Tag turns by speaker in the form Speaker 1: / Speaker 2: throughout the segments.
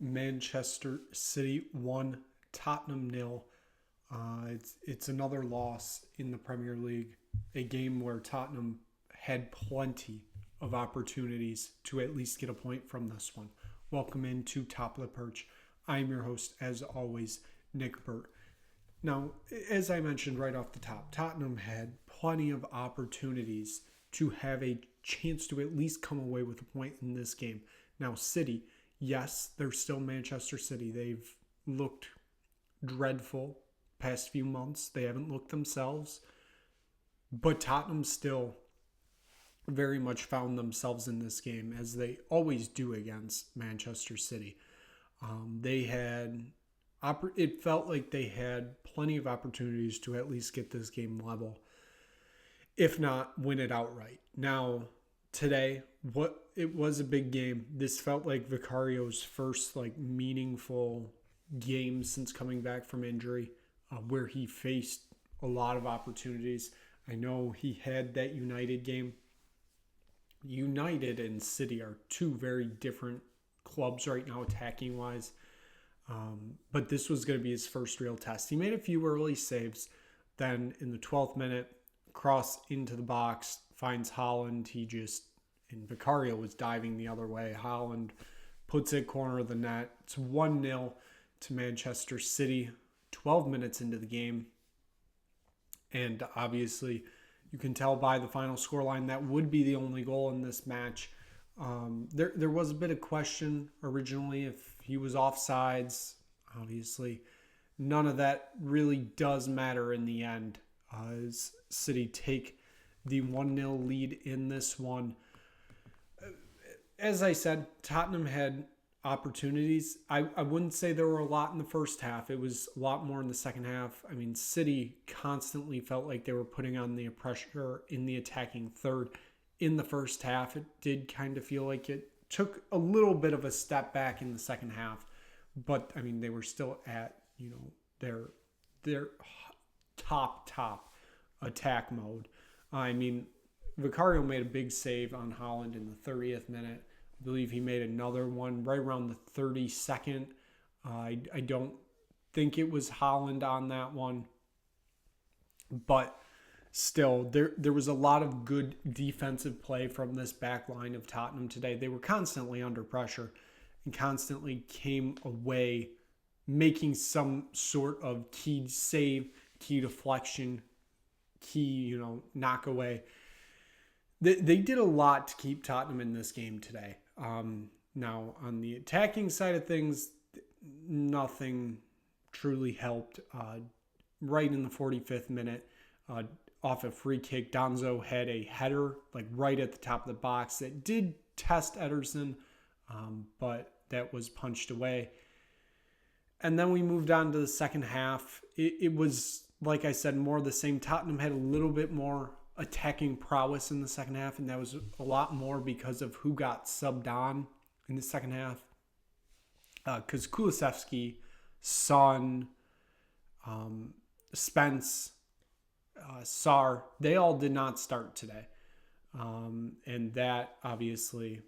Speaker 1: Manchester City 1, Tottenham 0. It's another loss in the Premier League, a game where Tottenham had plenty of opportunities to at least get a point from this one. Welcome into Top of the Perch. I'm your host, as always, Nick Burt. Now, as I mentioned right off the top, Tottenham had plenty of opportunities to have a chance to at least come away with a point in this game. Now, City, yes, they're still Manchester City. They've looked dreadful past few months. They haven't looked themselves. But Tottenham still very much found themselves in this game, as they always do against Manchester City. It felt like they had plenty of opportunities to at least get this game level, if not win it outright. Now, today, it was a big game. This felt like Vicario's first meaningful game since coming back from injury, where he faced a lot of opportunities. I know he had that United game. United and City are two very different clubs right now, attacking wise. But this was going to be his first real test. He made a few early saves. Then in the 12th minute, cross into the box, finds Haaland. And Vicario was diving the other way. Haaland puts it corner of the net. It's 1-0 to Manchester City, 12 minutes into the game. And obviously, you can tell by the final scoreline that would be the only goal in this match. There was a bit of question originally if he was offsides. Obviously, none of that really does matter in the end, as City take the 1-0 lead in this one. As I said, Tottenham had opportunities. I wouldn't say there were a lot in the first half. It was a lot more in the second half. I mean, City constantly felt like they were putting on the pressure in the attacking third. In the first half, it did kind of feel like it took a little bit of a step back in the second half. But, I mean, they were still at, their top attack mode. I mean, Vicario made a big save on Haaland in the 30th minute. I believe he made another one right around the 32nd. I don't think it was Haaland on that one. But still, there was a lot of good defensive play from this back line of Tottenham today. They were constantly under pressure and constantly came away making some sort of key save, key deflection, key, knock away. They did a lot to keep Tottenham in this game today. Now, on the attacking side of things, nothing truly helped. Right in the 45th minute, off a free kick, Donzo had a header right at the top of the box that did test Ederson, but that was punched away. And then we moved on to the second half. It was, like I said, more of the same. Tottenham had a little bit more attacking prowess in the second half, and that was a lot more because of who got subbed on in the second half. Because Kulusevski, Son, Spence, Sarr, they all did not start today. And that, obviously,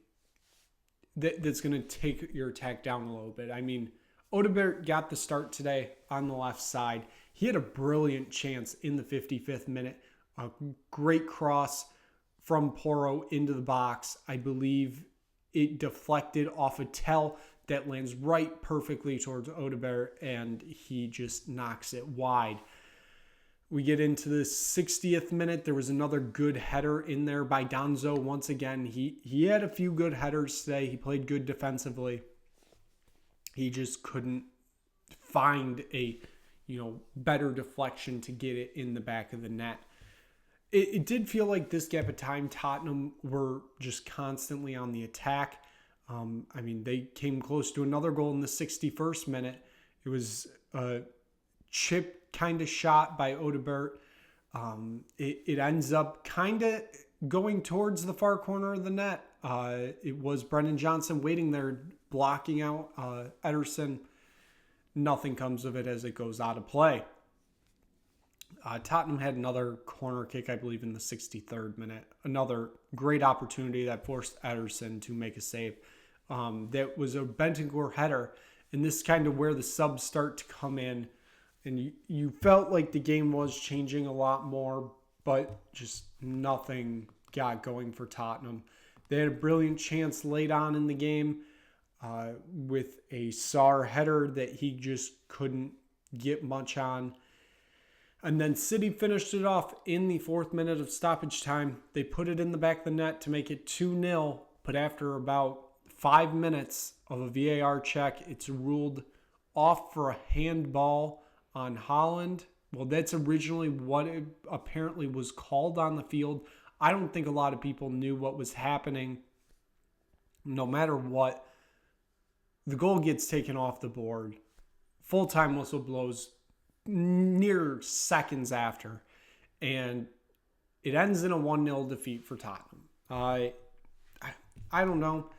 Speaker 1: that's going to take your attack down a little bit. I mean, Odegaard got the start today on the left side. He had a brilliant chance in the 55th minute. A great cross from Porro into the box. I believe it deflected off a Tell that lands right perfectly towards Odegaard, and he just knocks it wide. We get into the 60th minute. There was another good header in there by Donzo. Once again, he had a few good headers today. He played good defensively. He just couldn't find a better deflection to get it in the back of the net. It did feel like this gap of time, Tottenham were just constantly on the attack. I mean, they came close to another goal in the 61st minute. It was a chip kind of shot by Odegaard. It ends up kind of going towards the far corner of the net. It was Brendan Johnson waiting there, blocking out Ederson. Nothing comes of it as it goes out of play. Tottenham had another corner kick, I believe, in the 63rd minute. Another great opportunity that forced Ederson to make a save. that was a Bentancur header. And this is kind of where the subs start to come in. And you felt like the game was changing a lot more, but just nothing got going for Tottenham. They had a brilliant chance late on in the game with a Sarr header that he just couldn't get much on. And then City finished it off in the 4th minute of stoppage time. They put it in the back of the net to make it 2-0, but after about 5 minutes of a VAR check, it's ruled off for a handball on Holland. Well, that's originally what it apparently was called on the field. I don't think a lot of people knew what was happening. No matter what, the goal gets taken off the board. Full-time whistle blows near seconds after, and it ends in a 1-0 defeat for Tottenham. I don't know.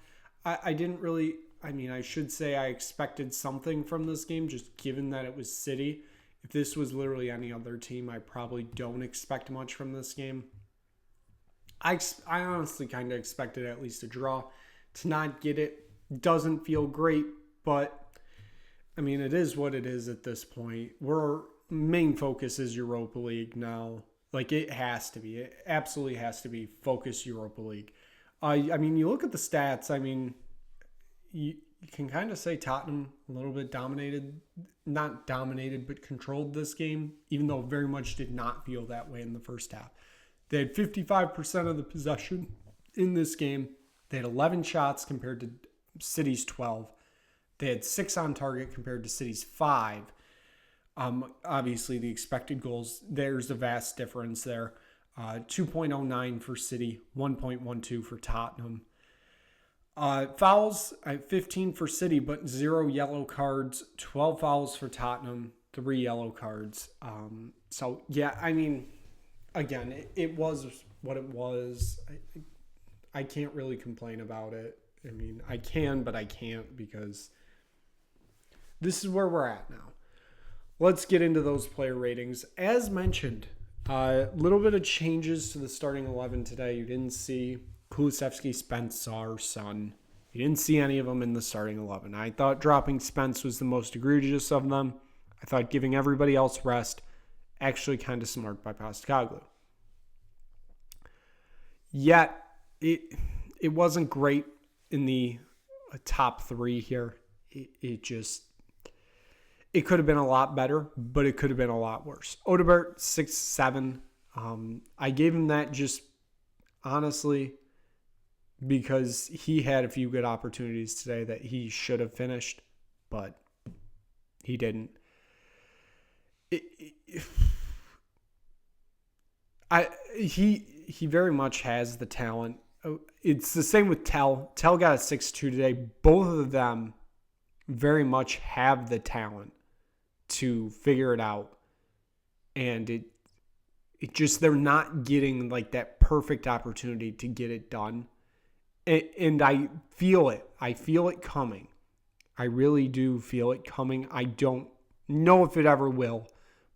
Speaker 1: I didn't really, I should say I expected something from this game, just given that it was City. If this was literally any other team, I probably don't expect much from this game. I honestly kind of expected at least a draw. To not get it doesn't feel great, but it is what it is at this point. Our main focus is Europa League now. Like, it has to be. It absolutely has to be focus Europa League. You look at the stats. You can kind of say Tottenham a little bit dominated. Not dominated, but controlled this game, even though very much did not feel that way in the first half. They had 55% of the possession in this game. They had 11 shots compared to City's 12. They had 6 on target compared to City's 5. Obviously, the expected goals, there's a vast difference there. 2.09 for City, 1.12 for Tottenham. Fouls, 15 for City, but 0 yellow cards. 12 fouls for Tottenham, 3 yellow cards. Again, it was what it was. I can't really complain about it. I can, but I can't, because this is where we're at now. Let's get into those player ratings. As mentioned, a little bit of changes to the starting 11 today. You didn't see Kulusevski, Spence, Sarr, Son. You didn't see any of them in the starting 11. I thought dropping Spence was the most egregious of them. I thought giving everybody else rest, actually kind of smart by Postecoglou. Yet, it wasn't great in the top 3 here. It could have been a lot better, but it could have been a lot worse. Odebert, 6-7. I gave him that just honestly because he had a few good opportunities today that he should have finished, but he didn't. He very much has the talent. It's the same with Tell. Tell got a 6-2 today. Both of them very much have the talent to figure it out. And it just, they're not getting like that perfect opportunity to get it done. And I feel it. I feel it coming. I really do feel it coming. I don't know if it ever will,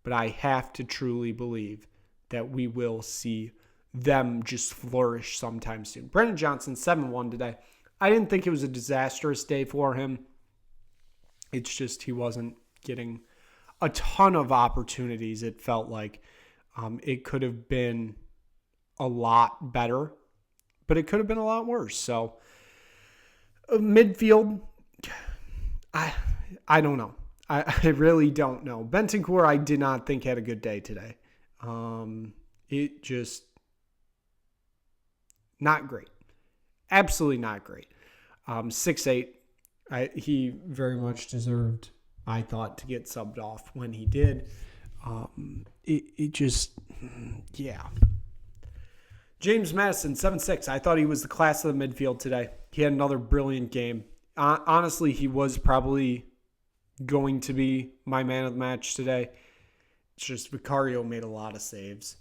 Speaker 1: but I have to truly believe that we will see them just flourish sometime soon. Brendan Johnson, 7-1 today. I didn't think it was a disastrous day for him. It's just he wasn't getting a ton of opportunities. It felt like it could have been a lot better, but it could have been a lot worse. So midfield, I don't know. I really don't know. Bentancur, I did not think had a good day today. It just not great. Absolutely not great. 6-8. He very much deserved, I thought, to get subbed off when he did. It just, yeah. James Maddison, 7-6. I thought he was the class of the midfield today. He had another brilliant game. Honestly, he was probably going to be my man of the match today. It's just Vicario made a lot of saves.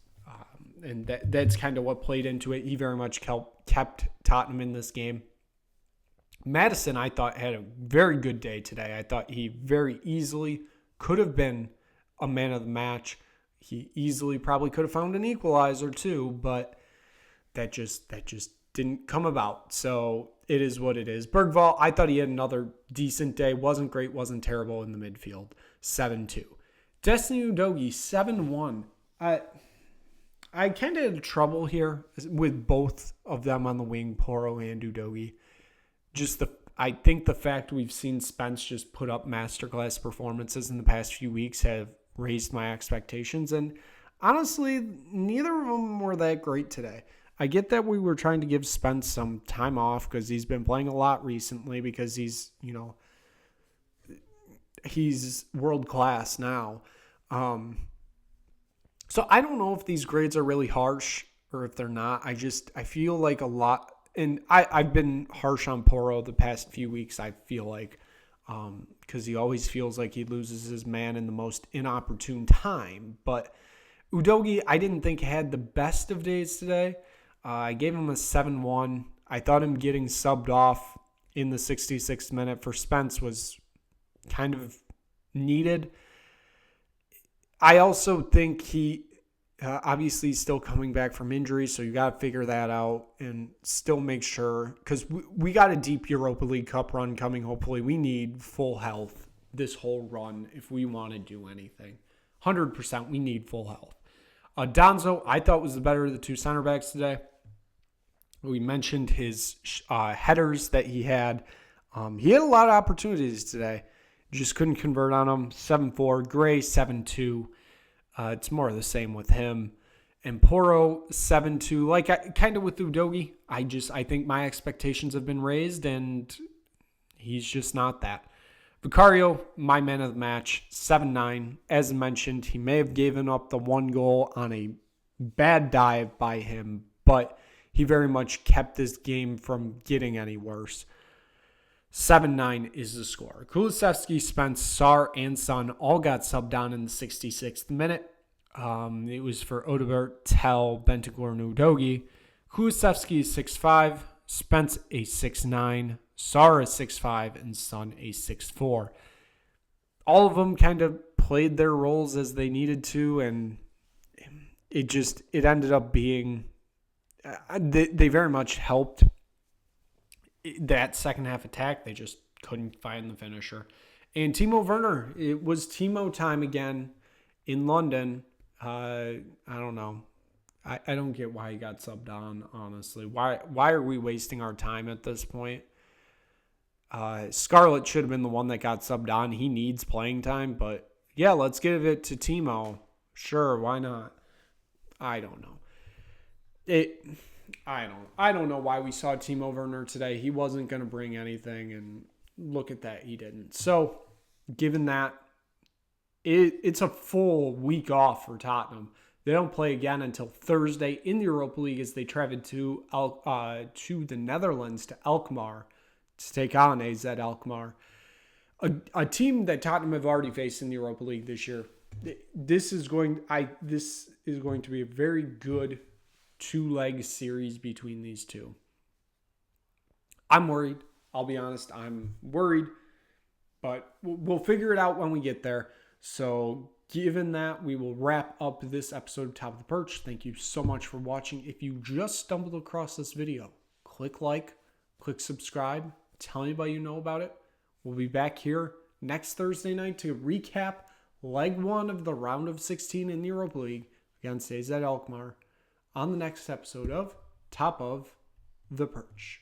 Speaker 1: And that's kind of what played into it. He very much kept Tottenham in this game. Maddison, I thought, had a very good day today. I thought he very easily could have been a man of the match. He easily probably could have found an equalizer too, but that just didn't come about. So it is what it is. Bergvall, I thought he had another decent day. Wasn't great, wasn't terrible in the midfield. 7-2. Destiny Udogie, 7-1. I kind of had trouble here with both of them on the wing, Porro and Udogie. I think the fact we've seen Spence just put up masterclass performances in the past few weeks have raised my expectations. And honestly, neither of them were that great today. I get that we were trying to give Spence some time off because he's been playing a lot recently because he's world class now. So I don't know if these grades are really harsh or if they're not. I feel like a lot, and I've been harsh on Porro the past few weeks, I feel like, because he always feels like he loses his man in the most inopportune time. But Udogie, I didn't think had the best of days today. I gave him a 7-1. I thought him getting subbed off in the 66th minute for Spence was kind of needed. I also think he obviously is still coming back from injury, so you got to figure that out and still make sure, because we got a deep Europa League Cup run coming. Hopefully, we need full health this whole run if we want to do anything. 100%, we need full health. Donzo, I thought was the better of the two center backs today. We mentioned his headers that he had. He had a lot of opportunities today. Just couldn't convert on them. 7-4. Gray, 7-2. It's more of the same with him. And Porro, 7-2. Like, kind of with Udogie, I think my expectations have been raised, and he's just not that. Vicario, my man of the match, 7-9. As mentioned, he may have given up the one goal on a bad dive by him, but he very much kept this game from getting any worse. 7-9 is the score. Kulusevski, Spence, Sarr, and Son all got subbed on in the 66th minute. It was for Odobert, Tell, Bentancur, and Udogie. Kulusevski is 6'5", Spence a 6'9", Sarr a 6'5", and Son a 6'4". All of them kind of played their roles as they needed to, and it ended up being they very much helped that second half attack. They just couldn't find the finisher. And Timo Werner, it was Timo time again in London. I don't know. I don't get why he got subbed on, honestly. Why are we wasting our time at this point? Scarlett should have been the one that got subbed on. He needs playing time, but yeah, let's give it to Timo. Sure, why not? I don't know. I don't know why we saw Timo Werner today. He wasn't going to bring anything, and look at that, he didn't. So, given that, it's a full week off for Tottenham. They don't play again until Thursday in the Europa League as they travel to the Netherlands, to Alkmaar, to take on AZ Alkmaar, a team that Tottenham have already faced in the Europa League this year. This is going to be a very good two-leg series between these two. I'm worried. I'll be honest. I'm worried, but we'll figure it out when we get there. So given that, we will wrap up this episode of Top of the Perch. Thank you so much for watching. If you just stumbled across this video, click like, click subscribe, tell anybody you know about it. We'll be back here next Thursday night to recap leg 1 of the round of 16 in the Europa League against AZ Alkmaar on the next episode of Top of the Perch.